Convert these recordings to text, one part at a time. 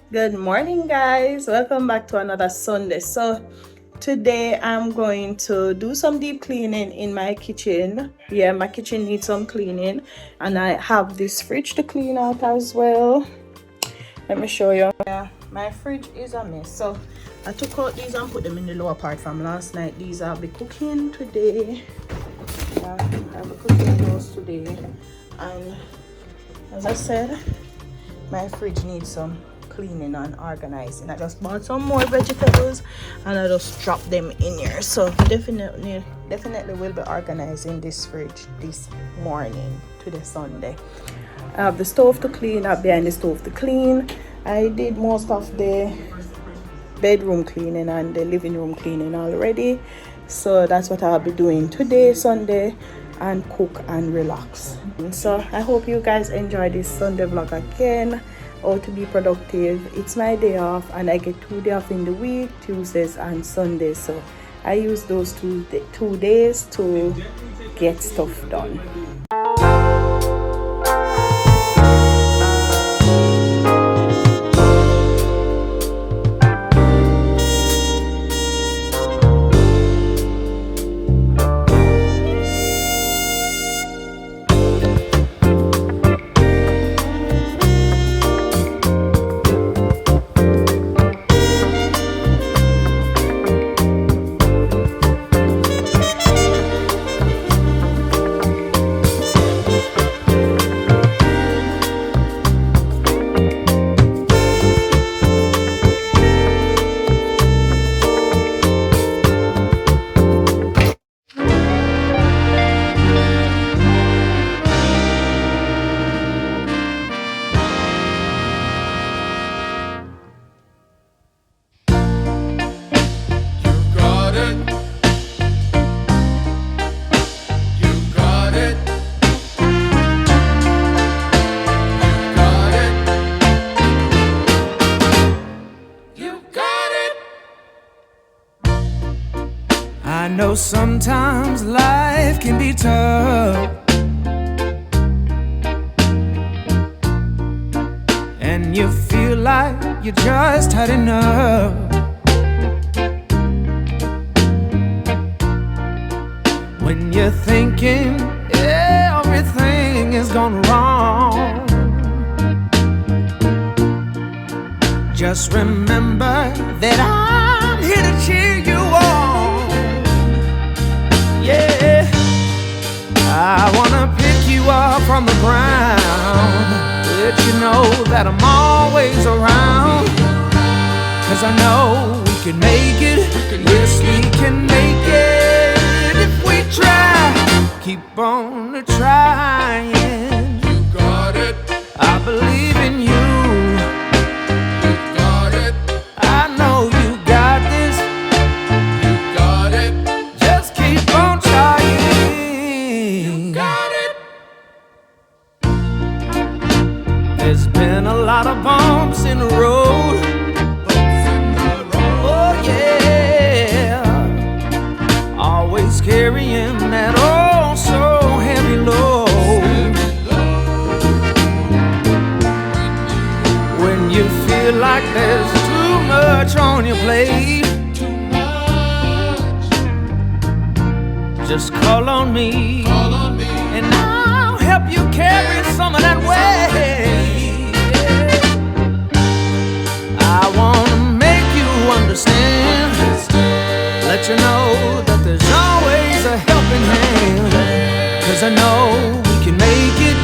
Good morning, guys. Welcome back to another Sunday. So, today I'm going to do some deep cleaning in my kitchen. Yeah, my kitchen needs some cleaning, and I have this fridge to clean out as well. Let me show you. Yeah, my fridge is a mess. So, I took out these and put them in the lower part from last night. These I'll be cooking today. Yeah, I'll be cooking those today. And as I said, my fridge needs some cleaning and organizing. I just bought some more vegetables and I just dropped them in here. So definitely will be organizing this fridge this morning to the Sunday. I have the stove to clean, up behind the stove to clean. I did most of the bedroom cleaning and the living room cleaning already. So that's what I'll be doing today, Sunday, and cook and relax. So I hope you guys enjoy this Sunday vlog again. How to be productive. It's my day off and I get 2 days off in the week, Tuesdays and Sundays. So I use those two days to get stuff done. I know sometimes life can be tough, and you feel like you just had enough. When you're thinking everything is gone wrong, just remember that I'm here to cheer you on. Yeah, I wanna pick you up from the ground, let you know that I'm always around. Cause I know we can make it, yes we can make it if we try. Keep on trying. You got it. I believe in you. You got it. I know you got this. You got it. Just keep on trying. You got it. There's been a lot of bumps in the road. Oh yeah. Always carrying that oh so heavy load. When you feel like there's too much on your plate, just call on me, and I'll help you carry some of that weight. I wanna make you understand, let you know that there's always a helping hand. Cause I know we can make it,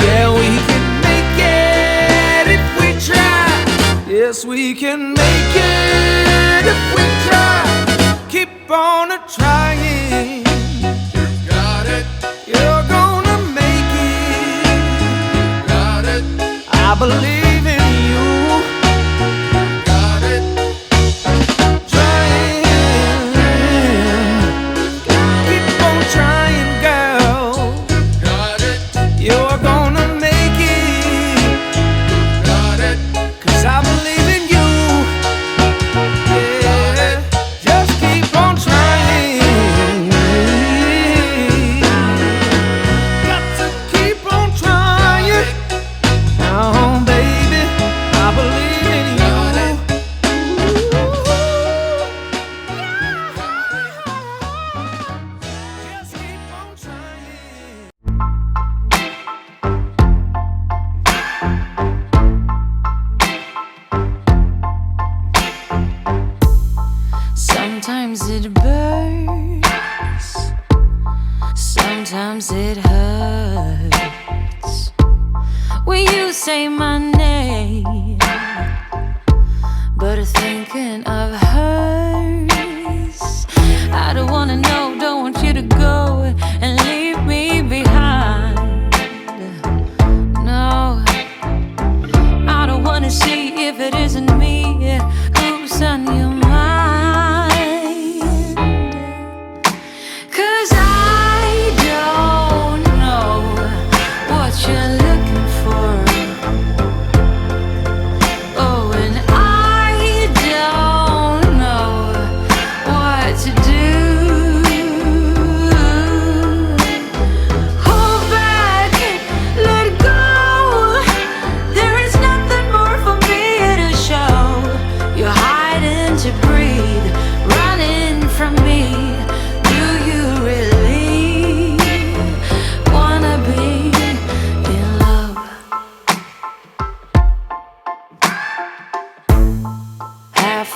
yeah we can make it if we try. Yes we can make it if we try. Keep on trying. You got it. You're gonna make it. You got it. I believe in you. You got it. Trying. Keep on trying, girl. You got it. You're gonna make it. You got it. Cause I believe in you. Yeah. Just keep on trying. Got to keep on trying. Now, baby.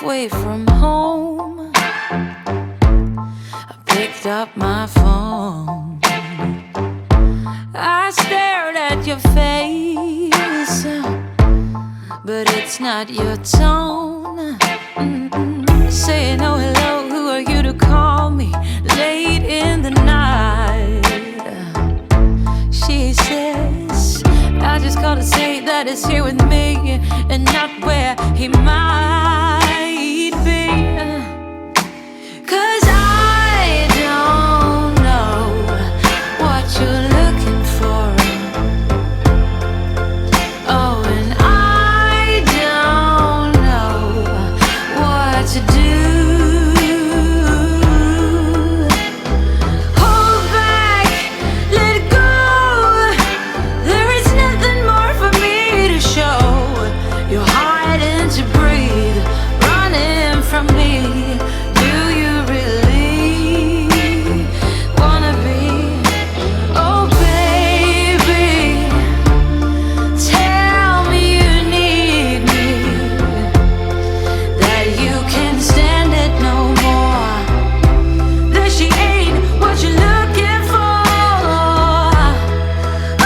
halfway from home, I picked up my phone. I stared at your face, but it's not your tone. Saying oh hello, who are you to call me late in the night? She says I just called to say that it's here with me and not where he might be. 'Cause I don't know what you're looking for. Oh, and I don't know what to do. Hold back, let go. There is nothing more for me to show. You're hiding to breathe, running from me. Do you really wanna be? Oh, baby, tell me you need me, that you can't stand it no more, that she ain't what you're looking for.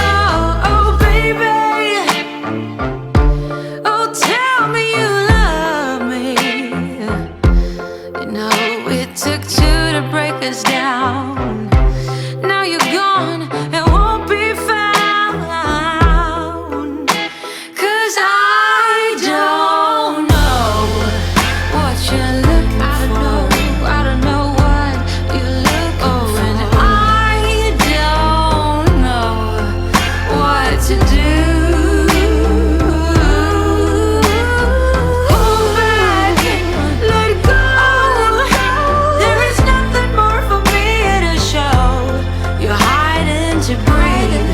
Oh, oh, baby, oh, tell me you love me. You know it took two to break us down. Now you're gone and won't be found. 'Cause I don't know what you're looking for. I don't know what you're looking for. And I don't know what to do. Hold back, let go. There is nothing more for me to show. You're hiding to breathe,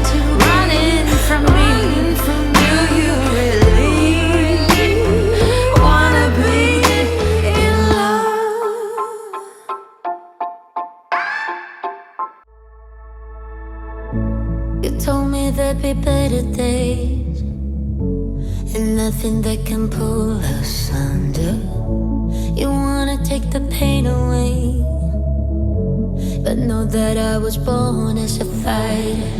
running from me. Do you really wanna be in love? You told me there'd be better days, and nothing that can pull us under. You wanna take the pain away, but know that I was born as a fighter.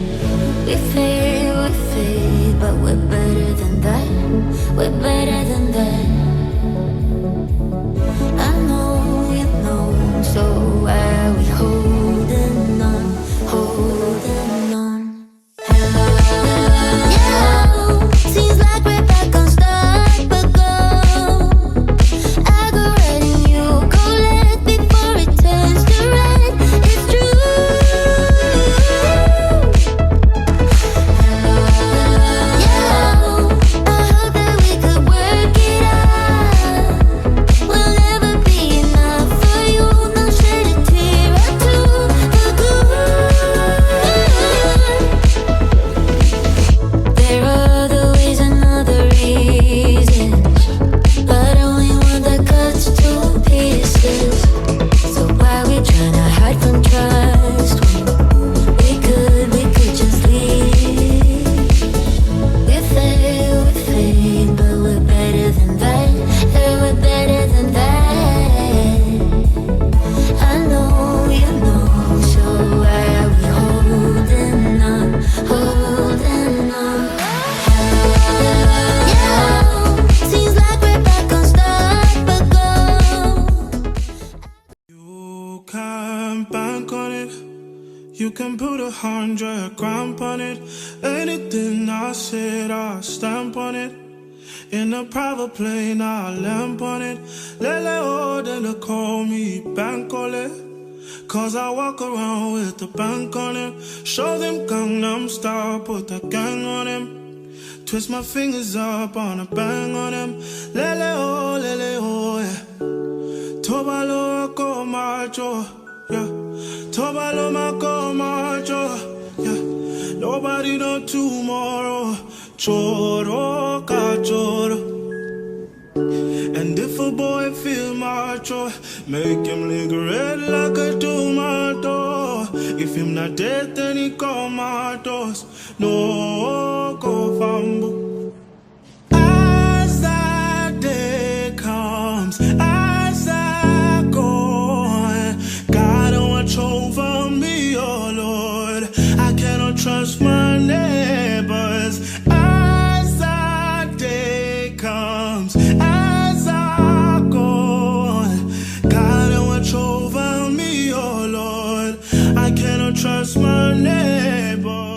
We fade, but we're better than that. We're better than that. I know you know, so why are we holding on, holding on? Yeah, seems like we're back on stop but go. I go red and you go left before it turns to red. It's true. Yeah, I hope that we could work it out. We'll never be enough for you. No shed a tear or two for good. There are other ways and other reasons, but only one that cuts to pieces. So why we tryna hide from trust when we could just leave? We fade, but we're better than that. Yeah, we're better than that. I know you know, so why are we holding on, holding on? Yeah, seems like we're back on stop but go. You can bank on it. You can put 100 grand on it. Anything I said, I'll stamp on it. In a private plane, I'll lamp on it. Lele oh, then they call me Bankole. 'Cause I walk around with the bank on it. Show them Gangnam Style, put the gang on him. Twist my fingers up on a bang on him. Lele oh, yeah. Tobalo ko macho, yeah. Tobalo mako macho, yeah. Nobody know tomorrow. Choro ka choro. And if a boy feel macho, make him lick red like a tomato. If him not dead, then he comatose. No go fambo. As that day comes, comes as I go. God, watch over me, oh Lord. I cannot trust my neighbor.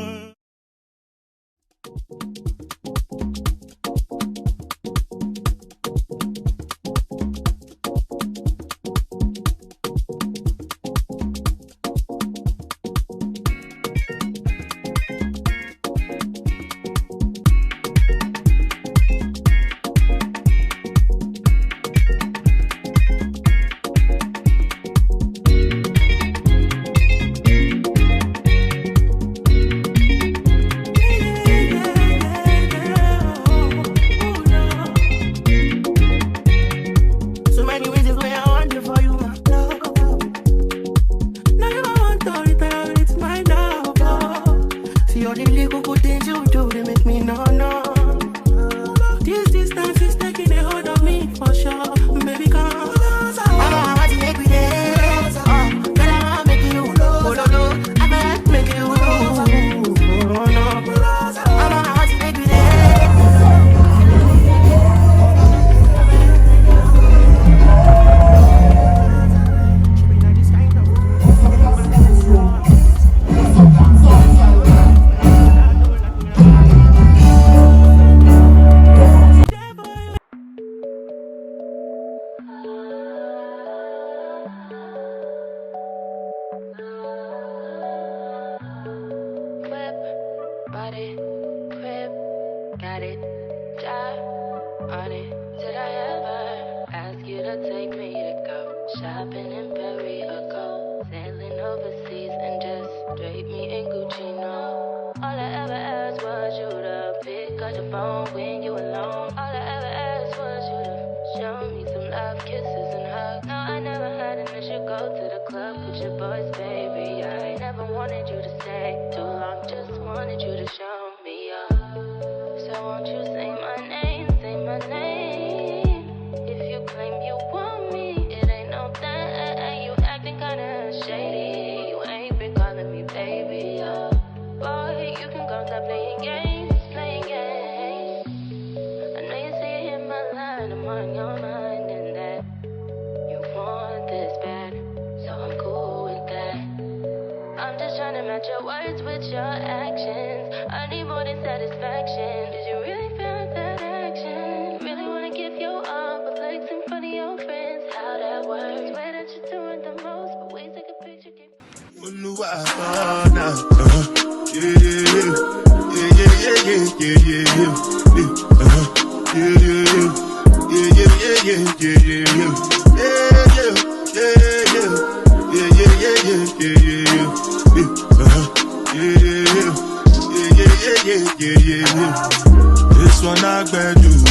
This one I better do it,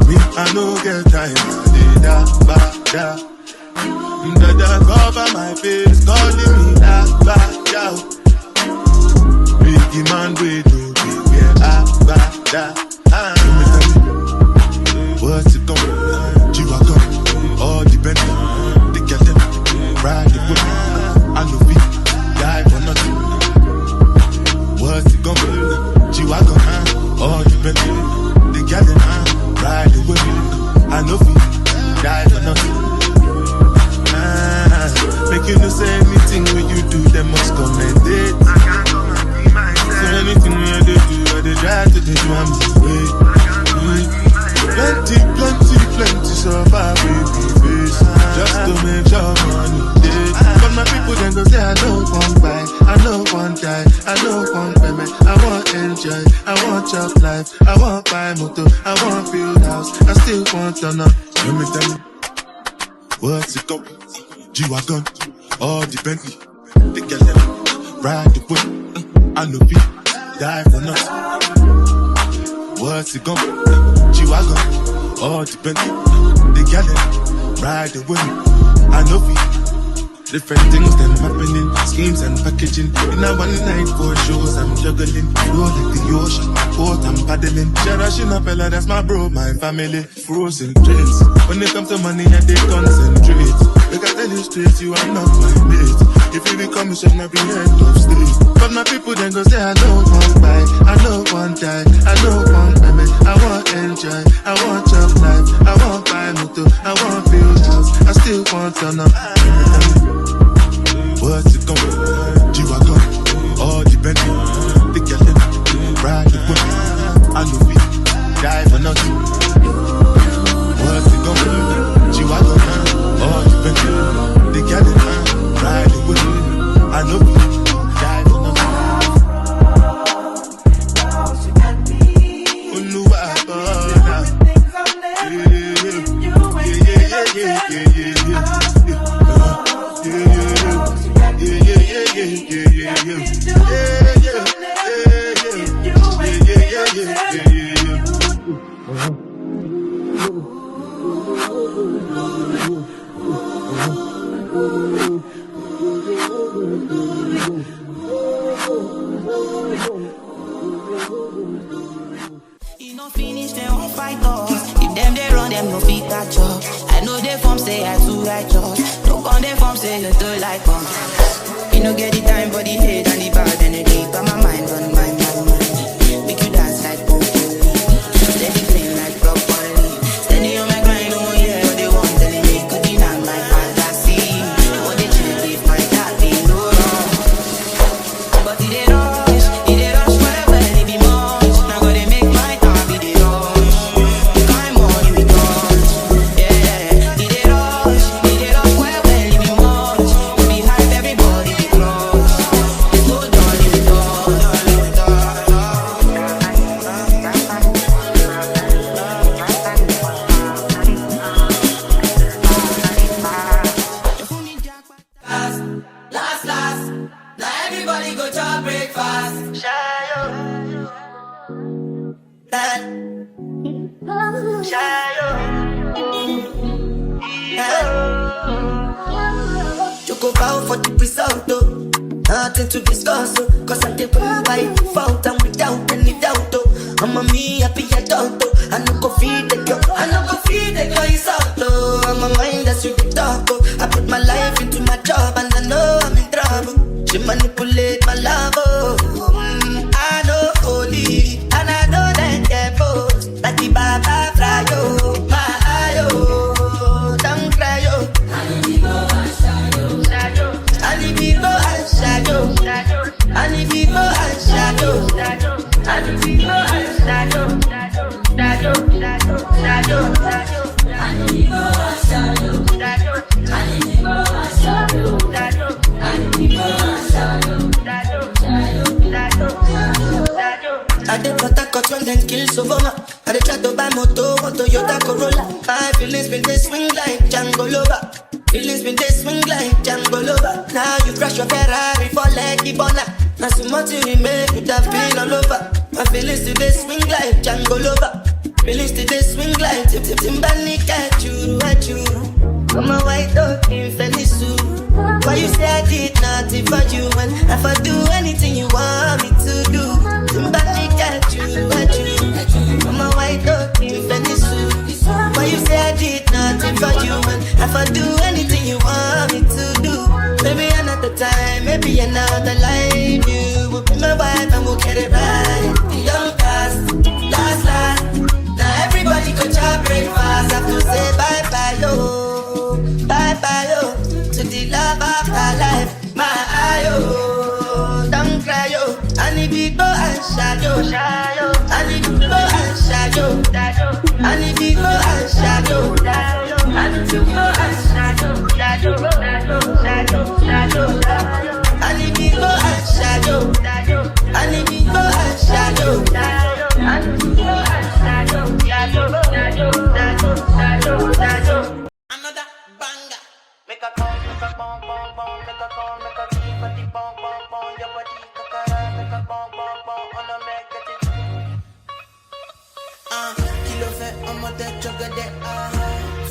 me, I no get time, Dada cover my face, calling me da. Biggie man, we do what's it gonna be? G-Wagon, all depend. They get them, ride the whip. I know we die for nothing. What's it gonna be? G-Wagon, all depend. They get them, ride the whip. I know we die for nothing. Make you no say anything when you do, they must commend it. So anything when you do, I they try to do I'm plenty survive with the face. Just to make sure money day. But my people then go say I know one buy, I know one die, I know one payment. I want enjoy, I want job life, I want buy motor, I want build house, I still want to know. Let me tell you, what's it go? G-Wagon, all the Bentley, they get them, ride the whip, I know we die for nothing. What's it gonna be? G-Wagon, all the Bentley, they get them, ride the whip, I know we different things them happening, schemes and packaging. In a one night for shows, I'm juggling. Roll like the ocean, port I'm paddling. Cherishing a fella, that's my bro, my family. Frozen dreams. When it comes to money, I they concentrate. Because I tell you straight, you are not my mate. If you become a son, I be end of stage. But my people then go say, I know one buy, I know one die, I know one payment. I want enjoy, I want job life, I want buy motor, I want build house, I still want turn up. What's it gonna be? G-Wagon, all depending. The girl them, ride the whip. I know it, die for nothing. What's it gonna be? G-Wagon, all depending. The girl them, ride the whip. I know it, die for nothing. Oh no, I bought finish, they won't fight us. If them they run, them no fit catch up. I know they form say I too righteous. No con they form say you too like us. You no get the time for the hate and the bad energy. But my mind on my mind. Make you dance like broccoli. Steady playing like broccoli. Steady on my grind, oh yeah. What they want telling me could be not my fantasy. What they change if my that be no wrong. But it ain't rush forever, it be much. Now gotta make my car be the rush. Time on you because, yeah. It ain't rush forever, it be much. Behind everybody be cross. It's no done, it be done. Last, now everybody go to breakfast. Shayo, that, shayo, Choco bow for the result, though. Nothing to discuss, oh. Cause I'm the one by default and without any doubt, oh. I'm a me happy adult, oh. I no go feed the girl, it's out, oh. I'm a mind that's you the talk, oh. I put my life into my job and I know I'm in trouble. She manipulate my love, oh. I know holy, and I know that devil. Like the Baba fry, oh. My eye, oh. Don't cry, oh. I need people and shadow. I need people and shadow. I need people and shadow. I need people and shadow. I did what I got when then kill Sovoma. I did try to buy moto, one Toyota Corolla. My feelings been they swing like Django Lover. Feelings been they swing like Django Lover. Now you crash your Ferrari for Leggy Bona. Now so much you make you have been all over. My feelings today swing like Django Lover. Feelings today swing like Timbani at you. I'm a white dog in Fenisu. Why you say I did nothing for you when if I do anything you want me to do? Timbani at you. I'm a white dog in Fenisu. Why you say I did nothing for you when if I do anything you want me to do? Maybe another time, maybe another life. You will be my wife and we'll get it right. Young last. Now everybody go to breakfast. Have to say bye-bye, yo. Bye-bye, yo. To the love of my life. My eye, yo. Don't cry, yo. I need people and shadow. I need people and shadow. I need people and shadow. I need people and shadow. I need people and shadow. I need people and shadow. I need people and shadow. Another banger. Make a call, make a call, make a tea, but the bong, your body, kakara, make a bong, on a make it. Kilo fat, I'm a dead chocolate,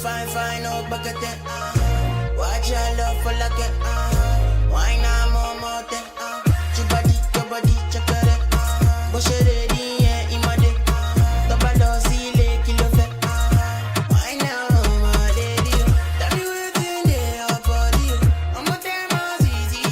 fine, no bucket, watch your love for like it, why not more, your body, chocolate, bush it ready, yeah, in my day, the bado, see, kilo fat, why now, my lady, tell me what's in there, body, I'm a damn easy,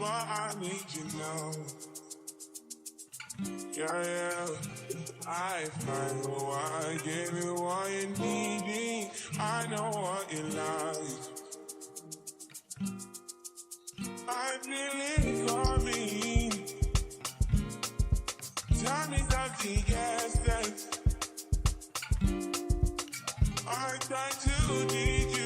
what I need you now. Yeah. I find what I give you what you need. I know what you like. I feel it coming. Tell me something, yes, that I try to need you.